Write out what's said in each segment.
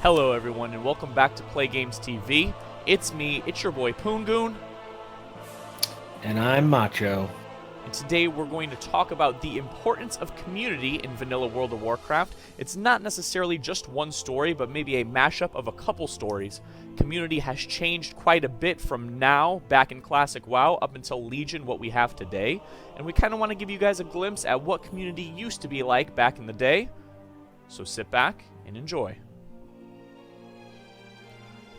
Hello everyone and welcome back to PlaygamesTV. It's me, it's your boy Poongoon, And I'm Macho. and today we're going to talk about the importance of community in vanilla World of Warcraft. It's not necessarily just one story, but maybe a mashup of a couple stories. Community has changed quite a bit from now, back in Classic WoW, up until Legion, what we have today, and we kind of want to give you guys a glimpse at what community used to be like back in the day. So sit back and enjoy.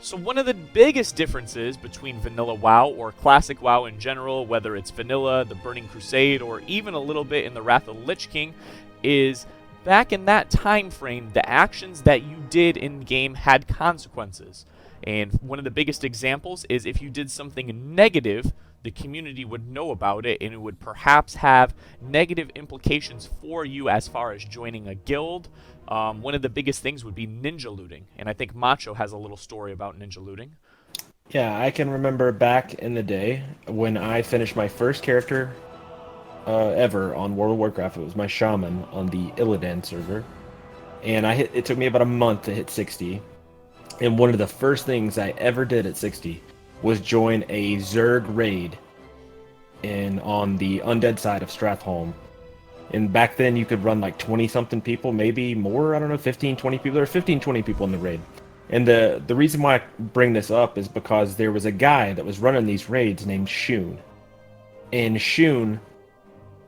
So one of the biggest differences between vanilla WoW or classic WoW in general, whether it's vanilla, the Burning Crusade, or even a little bit in the Wrath of the Lich King, is back in that time frame, the actions that you did in game had consequences. And one of the biggest examples is if you did something negative, the community would know about it and it would perhaps have negative implications for you as far as joining a guild. One of the biggest things would be ninja looting, and I think Macho has a little story about ninja looting. Yeah, I can remember back in the day when I finished my first character ever on World of Warcraft. It was my shaman on the Illidan server, and it took me about a month to hit 60. And one of the first things I ever did at 60 was join a Zerg raid on the undead side of Stratholme. And back then you could run like 20 something people, maybe more, I don't know, 15, 20 people. There were 15, 20 people in the raid. And the reason why I bring this up is because there was a guy that was running these raids named Shun. And Shun,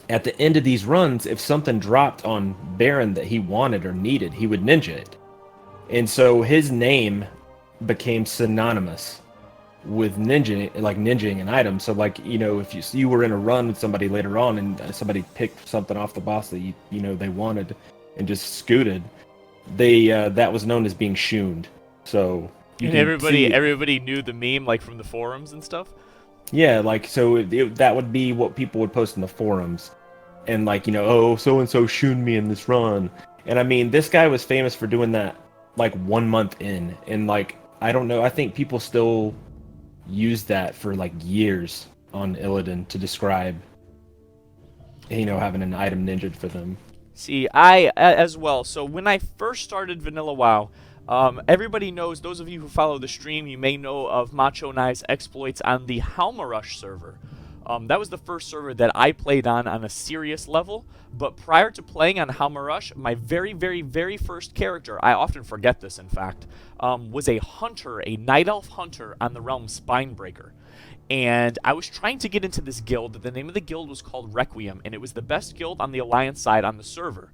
at the end of these runs, if something dropped on Baron that he wanted or needed, he would ninja it. And so his name became synonymous with ninjaing an item. So like, if you were in a run with somebody later on and somebody picked something off the boss that they wanted and just scooted, that was known as being shooned. So you And can see, everybody knew the meme, like from the forums and stuff. yeah, like so that would be what people would post in the forums, and like, oh, so and so shooned me in this run. And I mean, this guy was famous for doing that like 1 month in, and like, I don't know, I think people still used that for like years on Illidan to describe, having an item ninja for them. See, I as well. So when I first started Vanilla WoW, everybody knows, those of you who follow the stream, you may know of Macho and I's exploits on the Halmarush server. That was the first server that I played on a serious level, but prior to playing on Halmarush, my very, very, very first character, I often forget this in fact, was a hunter, a Night Elf hunter on the realm Spinebreaker. And I was trying to get into this guild. The name of the guild was called Requiem, and it was the best guild on the Alliance side on the server.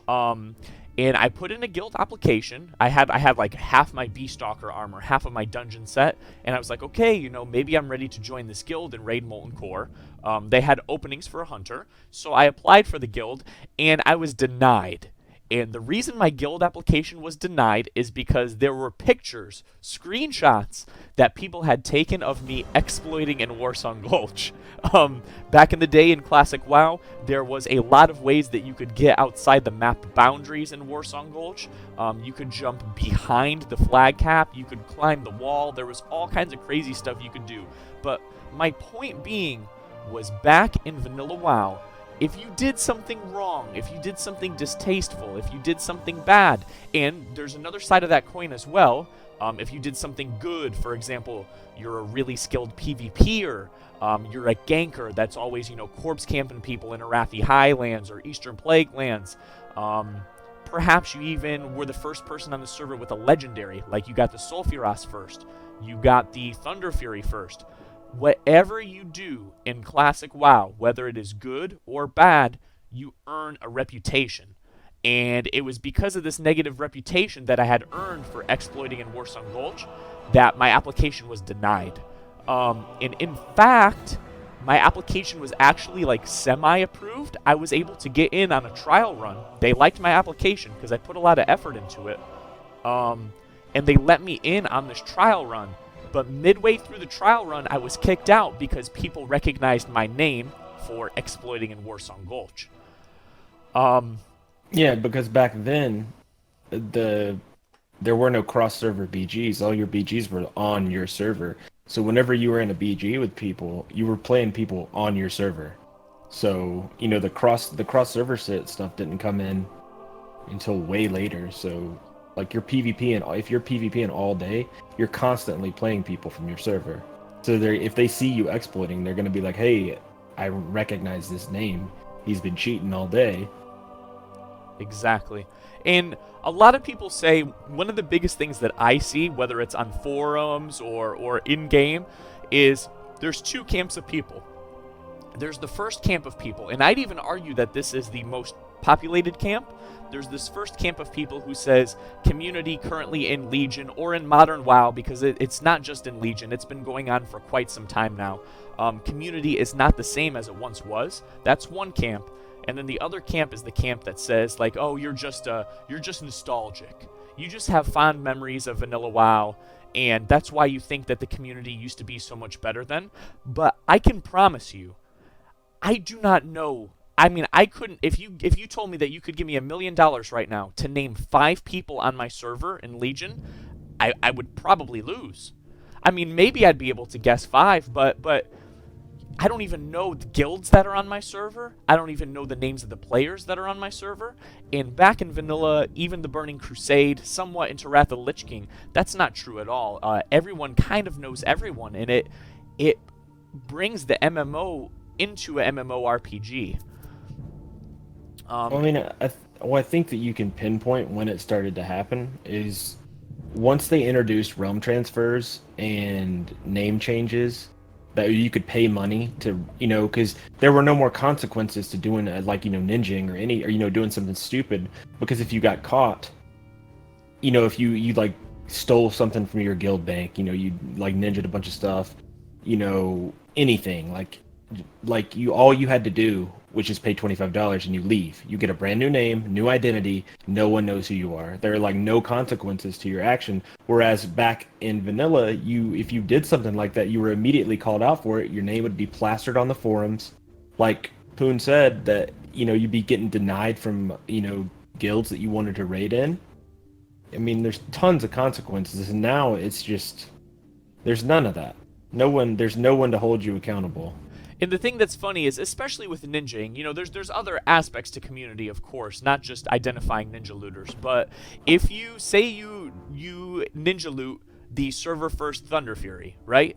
And I put in a guild application. I had like half my Beastalker armor, half of my dungeon set, and I was like, okay, maybe I'm ready to join this guild and raid Molten Core. They had openings for a hunter, so I applied for the guild, and I was denied. And the reason my guild application was denied is because there were pictures, screenshots, that people had taken of me exploiting in Warsong Gulch. Back in the day in Classic WoW, there was a lot of ways that you could get outside the map boundaries in Warsong Gulch. You could jump behind the flag cap, you could climb the wall, there was all kinds of crazy stuff you could do. But my point being was, back in Vanilla WoW, if you did something wrong, if you did something distasteful, if you did something bad, and there's another side of that coin as well, if you did something good, for example, you're a really skilled PvPer, you're a ganker that's always, corpse camping people in Arathi Highlands or Eastern Plague Lands, perhaps you even were the first person on the server with a legendary, like you got the Sulfuras first, you got the Thunder Fury first. Whatever you do in Classic WoW, whether it is good or bad, you earn a reputation. And it was because of this negative reputation that I had earned for exploiting in Warsong Gulch that my application was denied. And in fact, my application was actually like semi-approved. I was able to get in on a trial run. They liked my application because I put a lot of effort into it. And they let me in on this trial run. But midway through the trial run, I was kicked out because people recognized my name for exploiting in Warsong Gulch. Yeah, because back then, there were no cross-server BGs. All your BGs were on your server. So whenever you were in a BG with people, you were playing people on your server. So, the cross-server stuff didn't come in until way later. So Like you're PvP, and if you're PvPing all day, you're constantly playing people from your server. So they if they see you exploiting, they're gonna be like, "Hey, I recognize this name. He's been cheating all day." Exactly. And a lot of people say one of the biggest things that I see, whether it's on forums or in-game, is there's two camps of people. There's the first camp of people, and I'd even argue that this is the most populated camp. There's this first camp of people who says community currently in Legion or in modern WoW, because it's not just in Legion, it's been going on for quite some time now. Community is not the same as it once was. That's one camp. And then the other camp is the camp that says, like, oh, you're just nostalgic. You just have fond memories of vanilla WoW, and that's why you think that the community used to be so much better then. But I can promise you, I do not know. I mean, I couldn't. If you told me that you could give me $1 million right now to name 5 people on my server in Legion, I would probably lose. I mean, maybe I'd be able to guess 5, but I don't even know the guilds that are on my server. I don't even know the names of the players that are on my server. And back in vanilla, even the Burning Crusade, somewhat into Wrath of the Lich King, that's not true at all. Everyone kind of knows everyone, and it brings the MMO into a MMORPG. Well, I mean, I think that you can pinpoint when it started to happen is once they introduced realm transfers and name changes that you could pay money to, because there were no more consequences to doing like, ninjing or doing something stupid, because if you got caught, if you like stole something from your guild bank, you like ninja'd a bunch of stuff, anything like all you had to do which is pay $25 and you leave. You get a brand new name, new identity, no one knows who you are. There are like no consequences to your action. Whereas back in vanilla, if you did something like that, you were immediately called out for it. Your name would be plastered on the forums. Like Poon said, that you'd be getting denied from guilds that you wanted to raid in. I mean, there's tons of consequences, and now it's just there's none of that. There's no one to hold you accountable. And the thing that's funny is, especially with ninjing, there's other aspects to community, of course, not just identifying ninja looters. But if you say you ninja loot the server first Thunder Fury, right?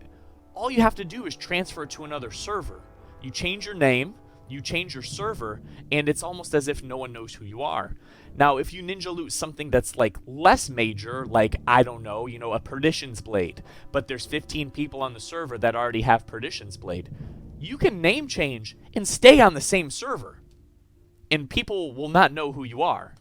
All you have to do is transfer it to another server. You change your name, you change your server, and it's almost as if no one knows who you are. Now, if you ninja loot something that's like less major, like, I don't know, a Perdition's Blade, but there's 15 people on the server that already have Perdition's Blade, you can name change and stay on the same server, and people will not know who you are.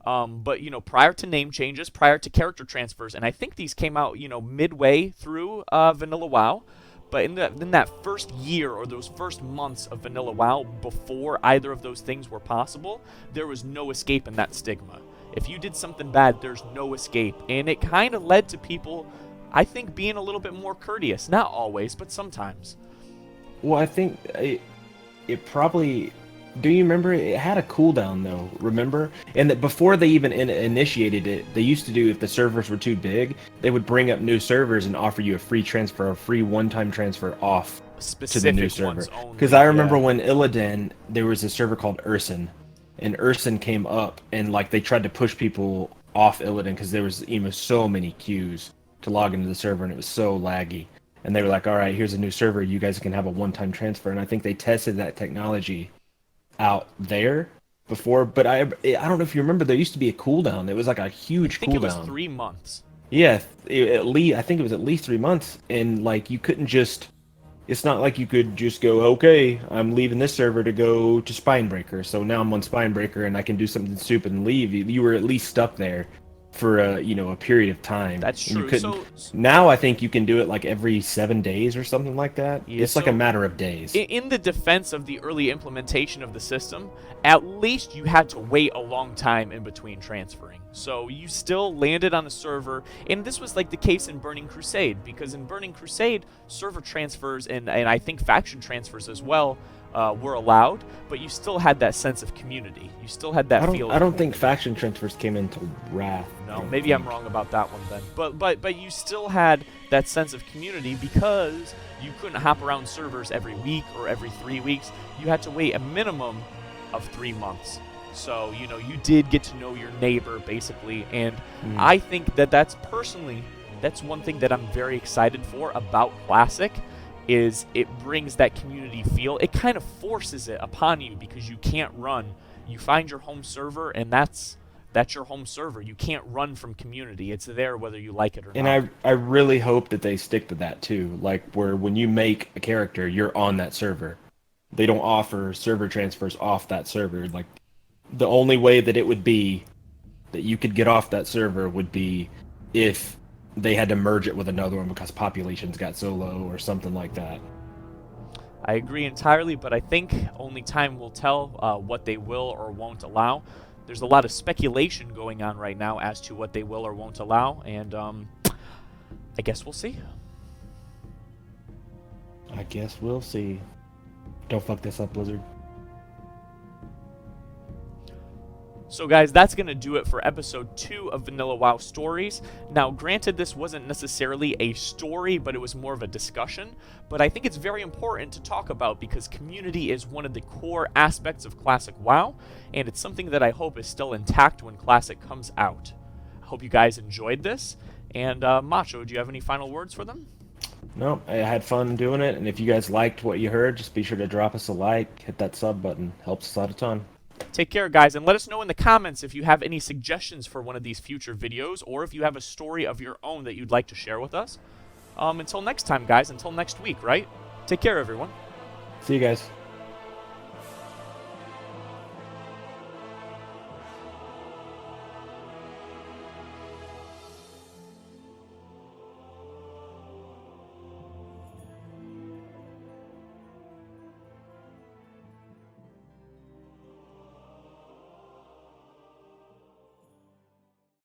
But prior to name changes, prior to character transfers, and I think these came out midway through vanilla WoW, but in that first year or those first months of vanilla WoW, before either of those things were possible, there was no escape in that stigma. If you did something bad, there's no escape, and it kind of led to people, I think, being a little bit more courteous. Not always, but sometimes. Well, I think it probably. Do you remember? It had a cooldown though. Remember? And that before they even initiated it, they used to do, if the servers were too big, they would bring up new servers and offer you a free transfer, a free one-time transfer off to the new server. Because I remember when Illidan, there was a server called Urson, and Urson came up, and like they tried to push people off Illidan because there was so many queues to log into the server, and it was so laggy. And they were like, all right, here's a new server. You guys can have a one-time transfer. And I think they tested that technology out there before. But I don't know if you remember, there used to be a cooldown. It was like a huge cooldown. I think it was 3 months. Yeah, at least I think it was at least 3 months. And like you couldn't just. It's not like you could just go, okay, I'm leaving this server to go to Spinebreaker. So now I'm on Spinebreaker and I can do something stupid and leave. You were at least stuck there for a period of time. That's true. So now I think you can do it like every 7 days or something like that. Yeah, it's like a matter of days. In the defense of the early implementation of the system, at least you had to wait a long time in between transferring. So you still landed on a server, and this was like the case in Burning Crusade, because in Burning Crusade, server transfers and I think faction transfers as well were allowed, but you still had that sense of community. You still had that feel. I don't think faction transfers came into Wrath. No, maybe I'm wrong about that one then. But you still had that sense of community because you couldn't hop around servers every week or every 3 weeks. You had to wait a minimum of 3 months. So, you know, you did get to know your neighbor, basically, and Mm. I think that that's personally, that's one thing that I'm very excited for about Classic, is it brings that community feel. It kind of forces it upon you because you can't run. You find your home server, and that's your home server. You can't run from community. It's there whether you like it or And not. I really hope that they stick to that too. Like where when you make a character, you're on that server. They don't offer server transfers off that server. Like the only way that it would be that you could get off that server would be if they had to merge it with another one because populations got so low or something like that. I agree entirely, but I think only time will tell what they will or won't allow. There's a lot of speculation going on right now as to what they will or won't allow, and I guess we'll see. I guess we'll see. Don't fuck this up, Blizzard. So guys, that's going to do it for episode 2 of Vanilla WoW Stories. Now, granted, this wasn't necessarily a story, but it was more of a discussion. But I think it's very important to talk about because community is one of the core aspects of Classic WoW, and it's something that I hope is still intact when Classic comes out. I hope you guys enjoyed this, and Macho, do you have any final words for them? No, I had fun doing it, and if you guys liked what you heard, just be sure to drop us a like, hit that sub button. Helps us out a ton. Take care, guys, and let us know in the comments if you have any suggestions for one of these future videos, or if you have a story of your own that you'd like to share with us. Until next time, guys, until next week, right? Take care, everyone. See you guys.